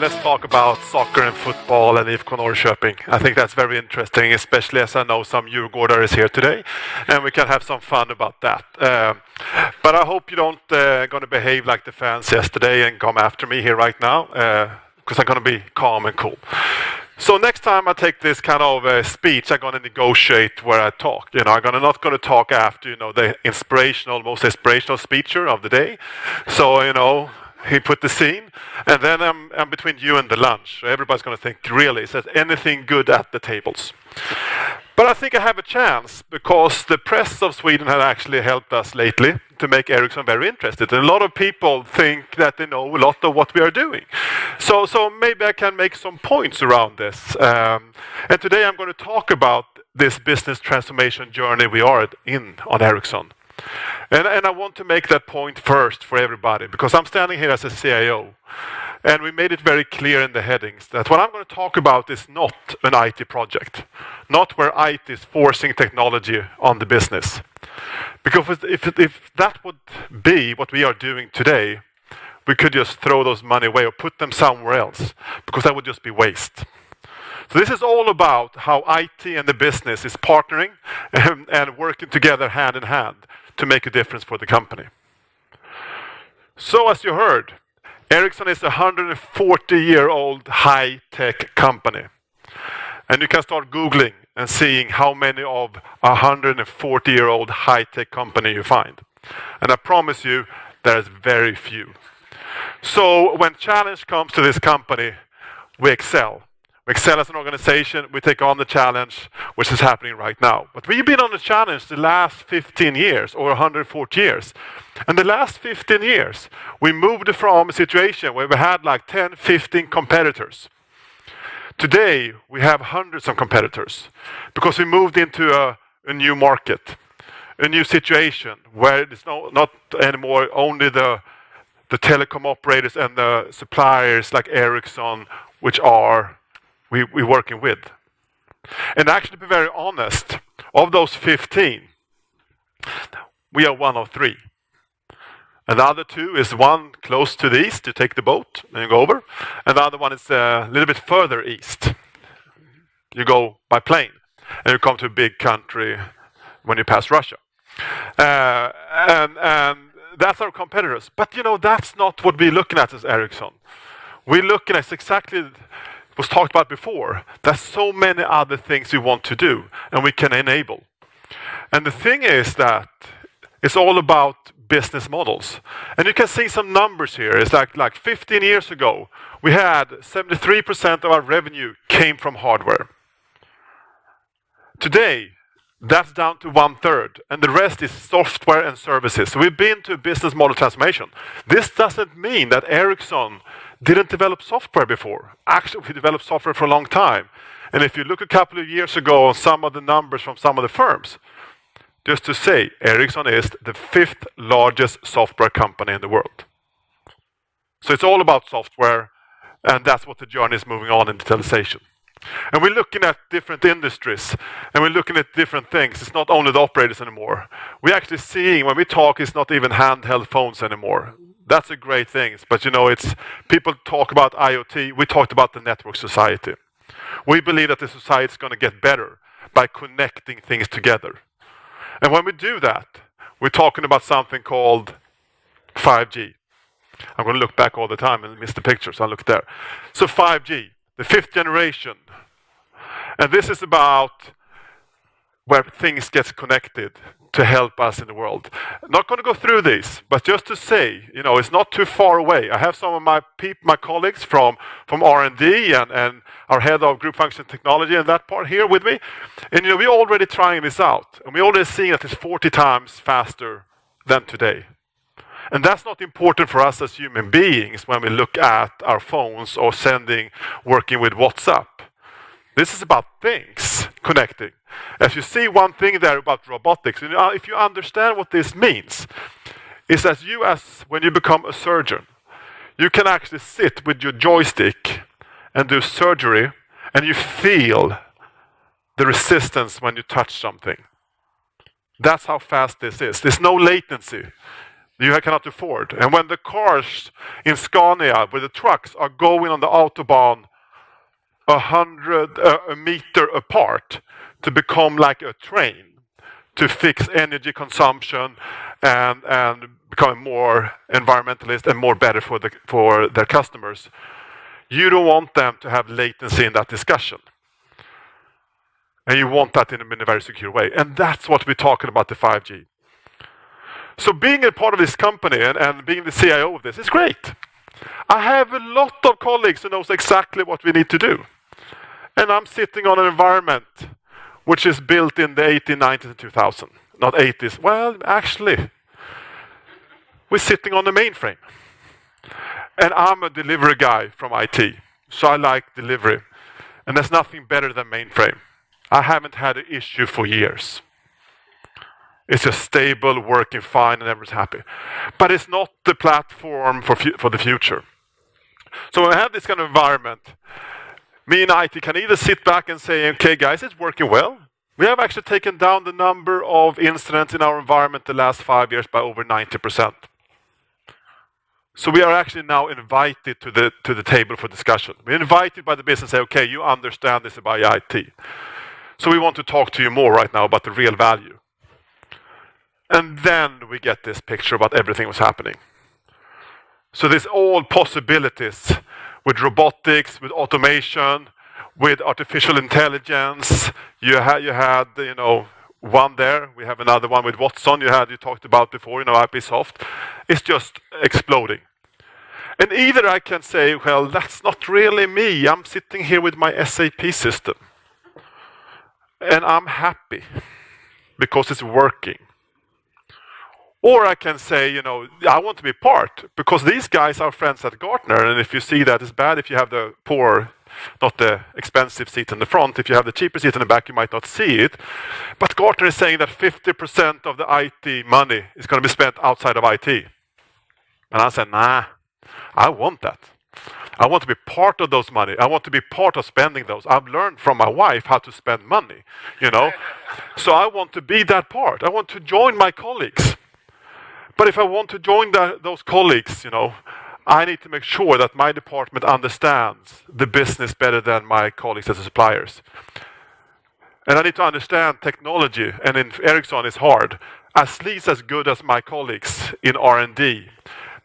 let's talk about soccer and football and IFK Norrköping. I think that's very interesting, especially as I know some Djurgårdare is here today, and we can have some fun about that. But I hope you don't going to behave like the fans yesterday and come after me here right now, because I'm going to be calm and cool. So next time I take this kind of speech, I'm going to negotiate where I talk. I'm not going to talk after, the most inspirational speaker of the day. So, he put the scene, and then I'm between you and the lunch. So everybody's going to think, really, is there anything good at the tables? But I think I have a chance, because the press of Sweden has actually helped us lately to make Ericsson very interested. And a lot of people think that they know a lot of what we are doing. So maybe I can make some points around this. And today I'm going to talk about this business transformation journey we are in on Ericsson. And I want to make that point first for everybody, because I'm standing here as a CIO. And we made it very clear in the headings that what I'm going to talk about is not an IT project. Not where IT is forcing technology on the business. Because if that would be what we are doing today, we could just throw those money away or put them somewhere else, because that would just be waste. So this is all about how IT and the business is partnering and working together hand in hand to make a difference for the company. So as you heard, Ericsson is a 140-year-old high-tech company. And you can start Googling and seeing how many of a 140-year-old high-tech company you find. And I promise you, there's very few. So when challenge comes to this company, we excel. We excel as an organization, we take on the challenge, which is happening right now. But we've been on the challenge the last 15 years, or 140 years. And the last 15 years, we moved from a situation where we had like 10, 15 competitors. Today, we have hundreds of competitors, because we moved into a new market, a new situation, where it's not anymore only the telecom operators and the suppliers like Ericsson, which are we're working with. And actually, to be very honest, of those 15, we are one of 3. And the other 2 is one close to the east, to take the boat and go over. And the other one is a little bit further east. You go by plane, and you come to a big country when you pass Russia. And that's our competitors. But that's not what we're looking at as Ericsson. We're looking at exactly was talked about before. There's so many other things we want to do and we can enable. And the thing is that it's all about business models. And you can see some numbers here. It's like 15 years ago, we had 73% of our revenue came from hardware. Today, that's down to 1/3, and the rest is software and services. So we've been to a business model transformation. This doesn't mean that Ericsson didn't develop software before. Actually, we developed software for a long time. And if you look a couple of years ago on some of the numbers from some of the firms, just to say, Ericsson is the 5th largest software company in the world. So it's all about software, and that's what the journey is moving on in digitalization. And we're looking at different industries, and we're looking at different things. It's not only the operators anymore. We're actually seeing, when we talk, it's not even handheld phones anymore. That's a great thing, but it's people talk about IoT. We talked about the network society. We believe that the society is going to get better by connecting things together. And when we do that, we're talking about something called 5G. I'm going to look back all the time and miss the picture, so I'll look there. So 5G, the 5th generation. And this is about where things get connected to help us in the world. I'm not going to go through this, but just to say, it's not too far away. I have some of my colleagues from R&D and our head of group function technology and that part here with me. And we're already trying this out. And we're already seeing that it's 40 times faster than today. And that's not important for us as human beings when we look at our phones or working with WhatsApp. This is about things connecting. As you see one thing there about robotics, if you understand what this means, is that when you become a surgeon, you can actually sit with your joystick and do surgery, and you feel the resistance when you touch something. That's how fast this is. There's no latency. you cannot afford. And when the cars in Scania with the trucks are going on the autobahn a meter apart to become like a train, to fix energy consumption and become more environmentalist and more better for their customers, you don't want them to have latency in that discussion. And you want that in a very secure way. And that's what we're talking about, the 5G. So being a part of this company and being the CIO of this is great. I have a lot of colleagues who knows exactly what we need to do. And I'm sitting on an environment which is built in the 1890s and 2000. Not 80s. Well, actually, we're sitting on the mainframe. And I'm a delivery guy from IT. So I like delivery. And there's nothing better than mainframe. I haven't had an issue for years. It's just stable, working fine, and everyone's happy. But it's not the platform for the future. So when I have this kind of environment, me and IT can either sit back and say, okay guys, it's working well. We have actually taken down the number of incidents in our environment the last 5 years by over 90%. So we are actually now invited to the table for discussion. We're invited by the business and say, okay, you understand this about IT. So we want to talk to you more right now about the real value. And then we get this picture about everything was happening. So there's all possibilities with robotics, with automation, with artificial intelligence. You had one there. We have another one with Watson. You talked about before, IPsoft. It's just exploding. And either I can say, well, that's not really me. I'm sitting here with my SAP system. And I'm happy because it's working. Or I can say, I want to be part because these guys are friends at Gartner. And if you see that, it's bad if you have the poor, not the expensive seat in the front. If you have the cheaper seat in the back, you might not see it. But Gartner is saying that 50% of the IT money is going to be spent outside of IT. And I said, nah, I want that. I want to be part of those money. I want to be part of spending those. I've learned from my wife how to spend money, So I want to be that part. I want to join my colleagues. But if I want to join those colleagues, I need to make sure that my department understands the business better than my colleagues as suppliers. And I need to understand technology, and in Ericsson it's hard. At least as good as my colleagues in R&D,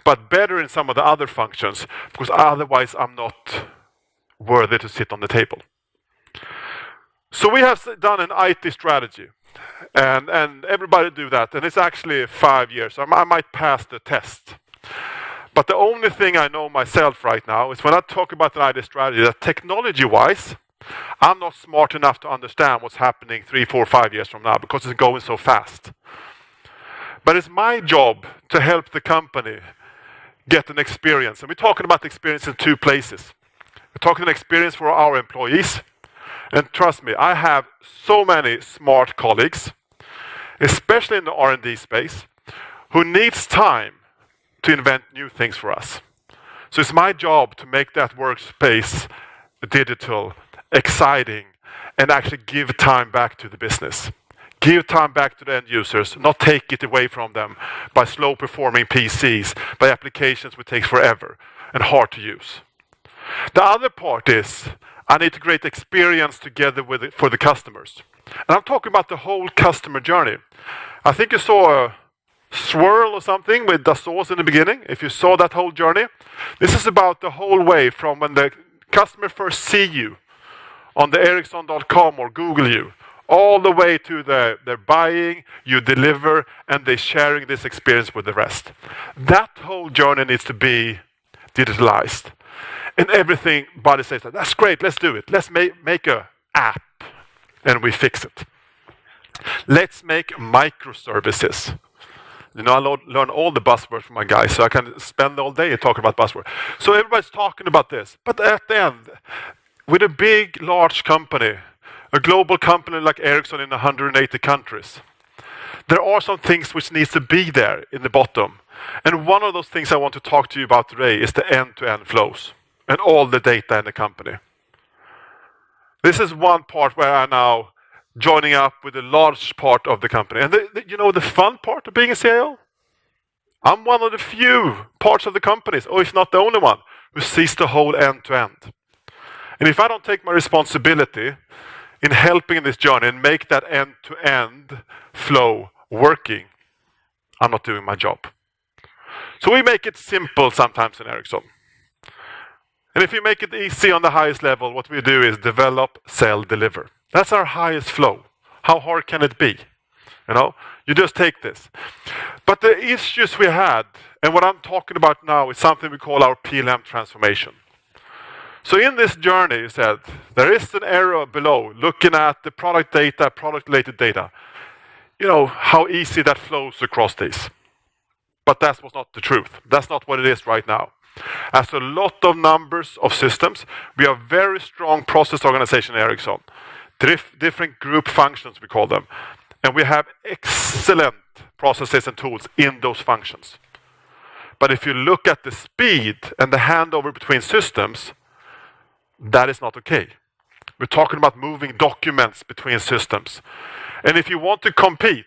but better in some of the other functions, because otherwise I'm not worthy to sit on the table. So we have done an IT strategy. And everybody do that. And it's actually 5 years. I might pass the test. But the only thing I know myself right now is when I talk about an IT strategy, that technology-wise, I'm not smart enough to understand what's happening 3, 4, 5 years from now because it's going so fast. But it's my job to help the company get an experience. And we're talking about experience in two places. We're talking an experience for our employees. And trust me, I have so many smart colleagues, especially in the R&D space, who needs time to invent new things for us. So it's my job to make that workspace digital, exciting, and actually give time back to the business. Give time back to the end users, not take it away from them by slow performing PCs, by applications which take forever and hard to use. The other part is I need to create experience together for the customers. And I'm talking about the whole customer journey. I think you saw a swirl or something with Dassault in the beginning. If you saw that whole journey, this is about the whole way from when the customer first see you on the Ericsson.com or Google you, all the way to they're buying, you deliver, and they're sharing this experience with the rest. That whole journey needs to be digitalized. And everybody says, that's great, let's do it. Let's make an app, and we fix it. Let's make microservices. I learn all the buzzwords from my guys, so I can spend all day talking about buzzwords. So everybody's talking about this. But at the end, with a big, large company, a global company like Ericsson in 180 countries, there are some things which needs to be there in the bottom. And one of those things I want to talk to you about today is the end-to-end flows and all the data in the company. This is one part where I'm now joining up with a large part of the company. And the fun part of being a CIO? I'm one of the few parts of the companies, or if not the only one, who sees the whole end to end. And if I don't take my responsibility in helping this journey and make that end-to-end flow working, I'm not doing my job. So we make it simple sometimes in Ericsson. And if you make it easy on the highest level, what we do is develop, sell, deliver. That's our highest flow. How hard can it be? You just take this. But the issues we had, and what I'm talking about now, is something we call our PLM transformation. So in this journey, you said, there is an arrow below looking at the product data, product-related data. How easy that flows across these. But that was not the truth. That's not what it is right now. As a lot of numbers of systems, we have very strong process organization in Ericsson. Different group functions, we call them. And we have excellent processes and tools in those functions. But if you look at the speed and the handover between systems, that is not okay. We're talking about moving documents between systems. And if you want to compete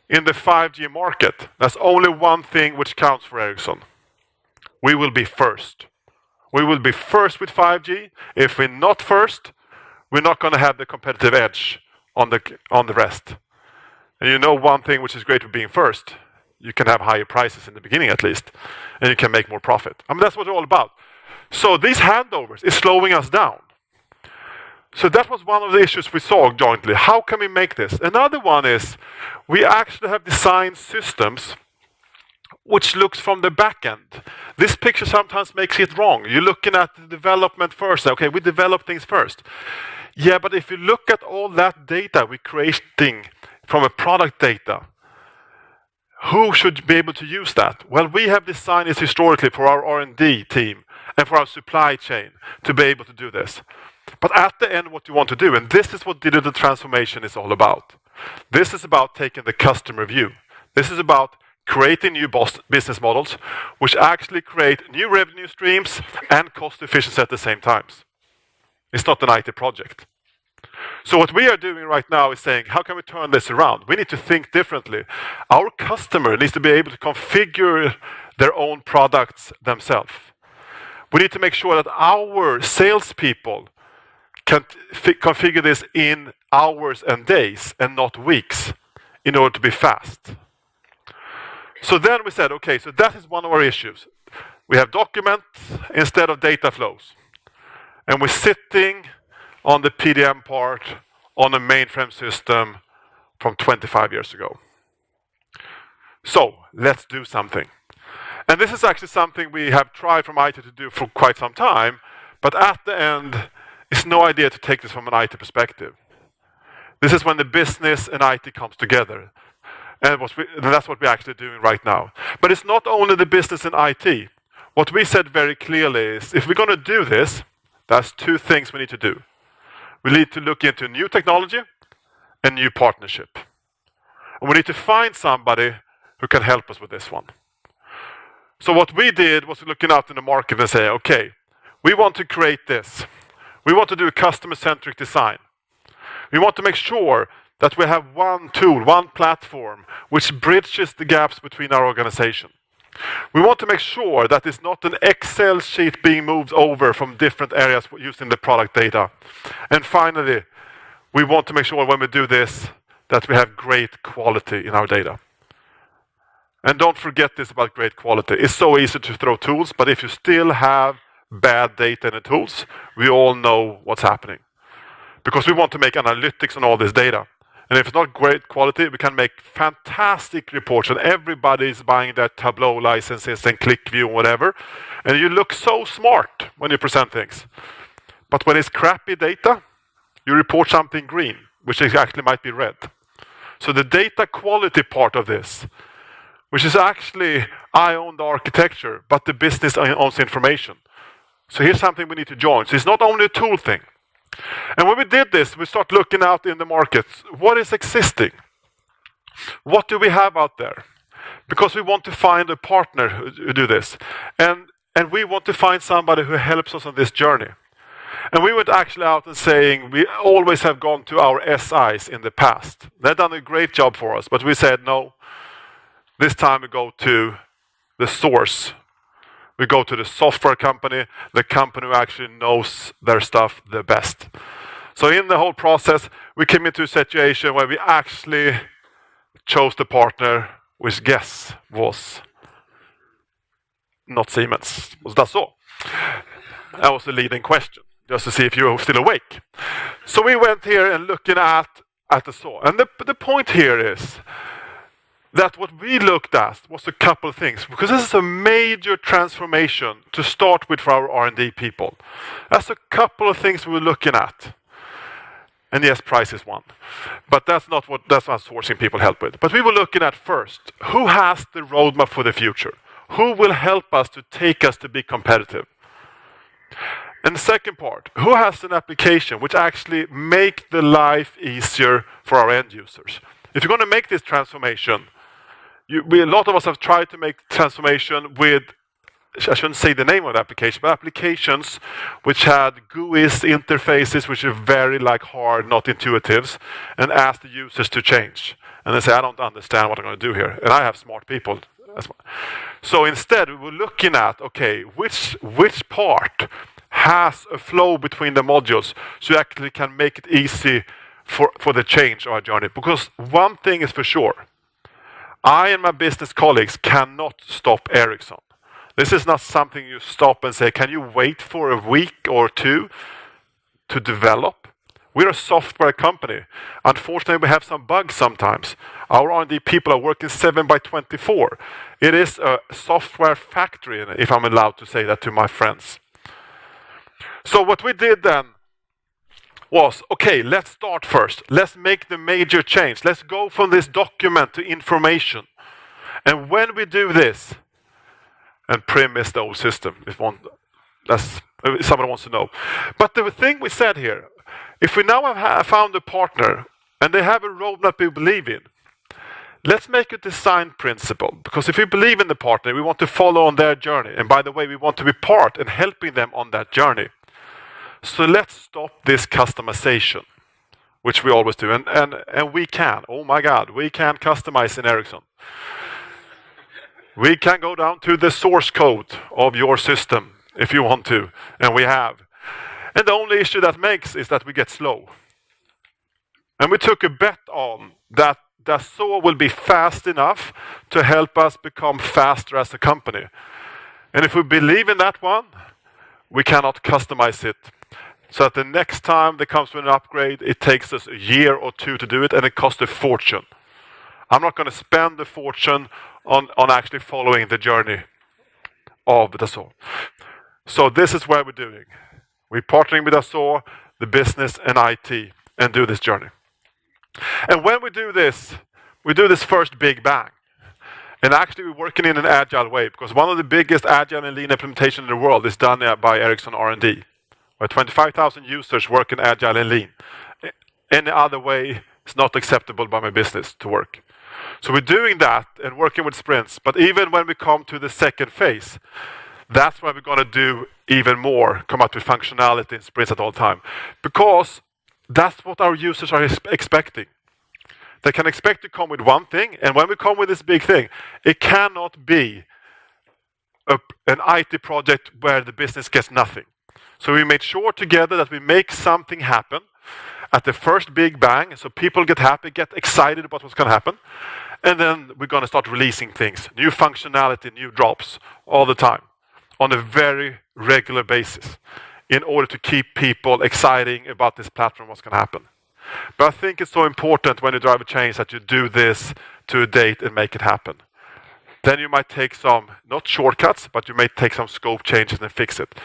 in the 5G market, there's only one thing which counts for Ericsson. We will be first. We will be first with 5G. If we're not first, we're not going to have the competitive edge on the rest. And one thing which is great with being first, you can have higher prices in the beginning at least, and you can make more profit. That's what it's all about. So these handovers is slowing us down. So that was one of the issues we saw jointly. How can we make this? Another one is we actually have designed systems which looks from the back end. This picture sometimes makes it wrong. You're looking at the development first. Okay, we develop things first. Yeah, but if you look at all that data we're creating from a product data, who should be able to use that? Well, we have designed it historically for our R&D team and for our supply chain to be able to do this. But at the end, what you want to do, and this is what digital transformation is all about. This is about taking the customer view. This is about creating new business models which actually create new revenue streams and cost efficiency at the same time. It's not an IT project. So what we are doing right now is saying, how can we turn this around? We need to think differently. Our customer needs to be able to configure their own products themselves. We need to make sure that our salespeople can configure this in hours and days and not weeks in order to be fast. So then we said, okay, so that is one of our issues. We have documents instead of data flows. And we're sitting on the PDM part on a mainframe system from 25 years ago. So let's do something. And this is actually something we have tried from IT to do for quite some time, but at the end, it's no idea to take this from an IT perspective. This is when the business and IT comes together. And that's what we're actually doing right now. But it's not only the business and IT. What we said very clearly is, if we're going to do this, there's two things we need to do. We need to look into new technology and new partnership. And we need to find somebody who can help us with this one. So what we did was looking out in the market and say, okay, we want to create this. We want to do a customer-centric design. We want to make sure that we have one tool, one platform, which bridges the gaps between our organization. We want to make sure that it's not an Excel sheet being moved over from different areas using the product data. And finally, we want to make sure when we do this that we have great quality in our data. And don't forget this about great quality. It's so easy to throw tools, but if you still have bad data in the tools, we all know what's happening. Because we want to make analytics on all this data. And if it's not great quality, we can make fantastic reports, and everybody is buying their Tableau licenses and ClickView and whatever. And you look so smart when you present things. But when it's crappy data, you report something green, which actually might be red. So the data quality part of this, which is actually, I own the architecture, but the business owns the information. So here's something we need to join. So it's not only a tool thing. And when we did this, we start looking out in the markets. What is existing? What do we have out there? Because we want to find a partner who do this. And we want to find somebody who helps us on this journey. And we went actually out and saying, we always have gone to our SIs in the past. They've done a great job for us, but we said, no, This time we go to the source. We go to the software company, the company who actually knows their stuff the best. So in the whole process, we came into a situation where we actually chose the partner, which guess was not Siemens, it was Dassault. That was the leading question, just to see if you were still awake. So we went here and looking at Dassault. And the point here is that what we looked at was a couple of things, because this is a major transformation to start with for our R&D people. That's a couple of things we were looking at. And yes, price is one. But that's not sourcing people help with. But we were looking at first, who has the roadmap for the future? Who will help us to take us to be competitive? And the second part, who has an application which actually make the life easier for our end users? If you're going to make this transformation, a lot of us have tried to make transformation with, I shouldn't say the name of the application, but applications which had GUIs, interfaces, which are very hard, not intuitives, and ask the users to change. And they say, I don't understand what I'm going to do here. And I have smart people. So instead, we were looking at, okay, which part has a flow between the modules so you actually can make it easy for the change of our journey. Because one thing is for sure, I and my business colleagues cannot stop Ericsson. This is not something you stop and say, can you wait for a week or two to develop? We're a software company. Unfortunately, we have some bugs sometimes. Our R&D people are working 7/24. It is a software factory, if I'm allowed to say that to my friends. So what we did then was, okay, let's start first. Let's make the major change. Let's go from this document to information. And when we do this, and Prim is the old system, if someone wants to know. But the thing we said here, if we now have found a partner and they have a roadmap we believe in, let's make a design principle. Because if we believe in the partner, we want to follow on their journey. And by the way, we want to be part in helping them on that journey. So let's stop this customization, which we always do. And we can. Oh my God, we can customize in Ericsson. We can go down to the source code of your system if you want to. And we have. And the only issue that makes is that we get slow. And we took a bet on that Dassault will be fast enough to help us become faster as a company. And if we believe in that one, we cannot customize it. So that the next time there comes with an upgrade, it takes us a year or two to do it, and it costs a fortune. I'm not going to spend a fortune on actually following the journey of Dassault. So this is what we're doing. We're partnering with Dassault, the business and IT, and do this journey. And when we do this first big bang. And actually we're working in an agile way, because one of the biggest agile and lean implementation in the world is done by Ericsson R&D, where 25,000 users work in agile and lean. Any other way is not acceptable by my business to work. So we're doing that and working with sprints. But even when we come to the second phase, that's where we're going to do even more, come out with functionality in sprints at all time. Because that's what our users are expecting. They can expect to come with one thing, and when we come with this big thing, it cannot be an IT project where the business gets nothing. So we made sure together that we make something happen at the first big bang, so people get happy, get excited about what's going to happen. And then we're going to start releasing things, new functionality, new drops, all the time, on a very regular basis, in order to keep people excited about this platform, what's going to happen. But I think it's so important when you drive a change that you do this to a date and make it happen. Then you might take some, not shortcuts, but you may take some scope changes and fix it,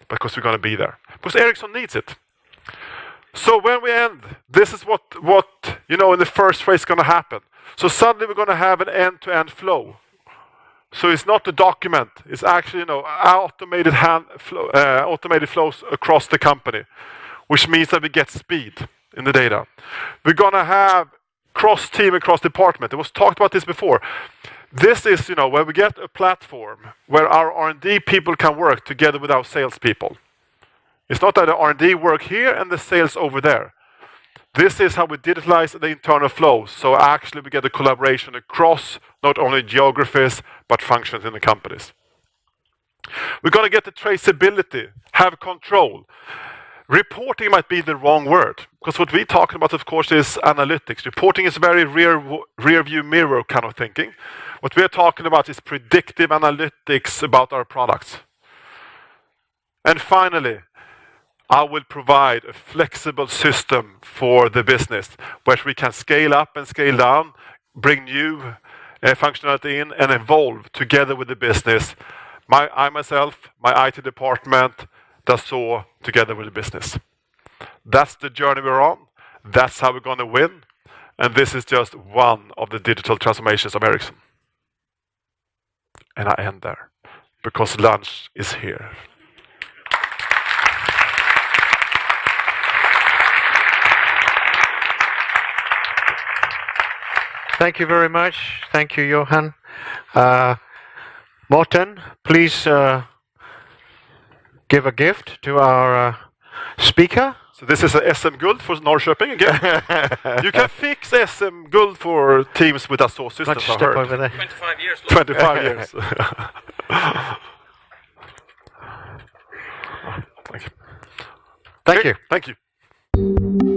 because we're going to be there. Because Ericsson needs it. So when we end, this is what in the first phase is going to happen. So suddenly we're going to have an end-to-end flow. So it's not a document. It's actually automated flows across the company, which means that we get speed in the data. We're going to have cross-team and cross-department. It was talked about this before. This is where we get a platform where our R&D people can work together with our sales people. It's not that the R&D work here and the sales over there. This is how we digitalize the internal flows. So actually we get a collaboration across not only geographies, but functions in the companies. We're going to get the traceability, have control. Reporting might be the wrong word, because what we're talking about, of course, is analytics. Reporting is very rear view mirror kind of thinking. What we're talking about is predictive analytics about our products. And finally, I will provide a flexible system for the business where we can scale up and scale down, bring new functionality in, and evolve together with the business. I myself, my IT department, Dassault, together with the business. That's the journey we're on. That's how we're going to win. And this is just one of the digital transformations of Ericsson. And I end there, because lunch is here. Thank you very much. Thank you, Johan. Morten, please give a gift to our speaker. So this is a SM Guld for Norrköping again. You can fix SM Guld for teams with Dassault Systèmes. Let's step over there. 25 years. 25 years. Thank you. Thank you. Thank you.